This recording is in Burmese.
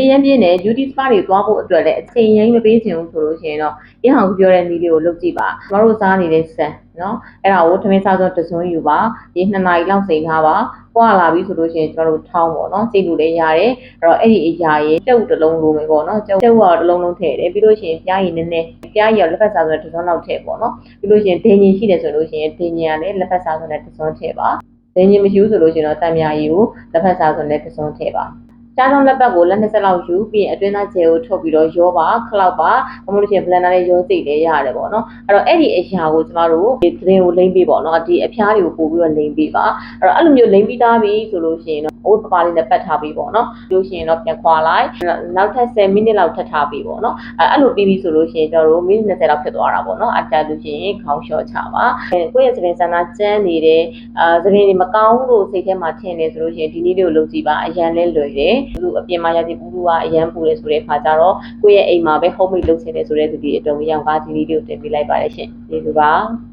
ရင်ပြင်းတယ် beauty spa တွေသွားဖို့အတွက်လည်းအချိန်ရင်းမပေးချင်ဘူးဆိုလို့ရှိရင်တော့ရဟောင်ပြောတဲ့နည်းလေးကိုလုပ်ကြည့်ပါကျမတို့စားနေတဲ့ဆန်နော်အဲ့ဒါကိုထမင်းစားစွန်းတစွန်းယူပါဒီ2နာရီလောက်စိမ်ထားပါပွာလာပြီဆိုလို့ရှိရင်ကျမတို့ထောင်းပေါ့နော်စိတ်လို့လည်းရတယ်အဲ့တော့အဲ့ဒီအရာရဲ့ကျုပ်တစ်လုံးလိုမယ်ပေါ့နော်ကျုပ်ကတော့တစ်လုံးလုံးထည့်တယ်ပြီးလို့ရှိရင်ပြားရည်နည်းနည်းပြားရည်လက်ဖက်စားစွန်းတစွန်းလောက်ထည့်ပေါ့နော်ပြီးလို့ရှိရင်ဒင်းညင်ရှိတယ်ဆိုလို့ရှိရင်ဒင်းညင်ကလည်းလက်ဖက်စားစွန်းနဲ့တစွန်းထည့်ပါဒင်းညင်မရှိဘူးဆိုလို့ရှိရင်တော့တံမြာရည်ကိုလက်ဖက်စားစွန်းနဲ့တစွန်းထည့်ပါချားလုံးလက်ပတ်ကိုလက်20လောက်ယူပြီးရင်အတွင်းသားကျဲကိုထုတ်ပြီးတော့ရောပါခလောက်ပါဘာလို့လဲဆိုရင် blender လေးရောစိတ်လေးရတယ်ပေါ့နော်အဲ့တော့အဲ့ဒီအရာကိုကျမတို့ဒီသတင်းကိုလိမ့်ပေးပေါ့နော်ဒီအဖျားတွေကိုပို့ပြီးတော့လိမ့်ပေးပါအဲ့တော့အဲ့လိုမျိုးလိမ့်ပြီးသားပြီဆိုလို့ရှိရင်တော့အိုးပပလေးနဲ့ပတ်ထားပြီးပေါ့နော်လို့ရှိရင်တော့ပြန်ခွာလိုက်နောက်ထပ်10မိနစ်လောက်ထပ်ထားပြီးပေါ့နော်အဲ့လိုပြီးပြီဆိုလို့ရှိရင်ကျတို့မိနစ်20လောက်ဖြစ်သွားတာပေါ့နော်အကြလို့ရှိရင်ခေါင်းလျှော့ချပါကိုယ့်ရဲ့သပင်ဆန္ဒကျန်းနေတယ်သပင်တွေမကောင်းလို့စိတ်ထဲမှာထင်နေဆိုလို့ရှိရင်ဒီနည်းလေးကိုလုပ်ကြည့်ပါအရန်လဲလွယ်တယ်သူအပြင်မှာရတဲ့ပူလူကအရန်ပူတယ်ဆိုတဲ့အခါကျတော့ကိုယ့်ရဲ့အိမ်မှာပဲ home made လုပ်ချင်တယ်ဆိုတဲ့သူတွေအတွက်ရောင်ကားဒီနည်းလေးကိုတင်ပေးလိုက်ပါတယ်ရှင်ကျေးဇူးပါ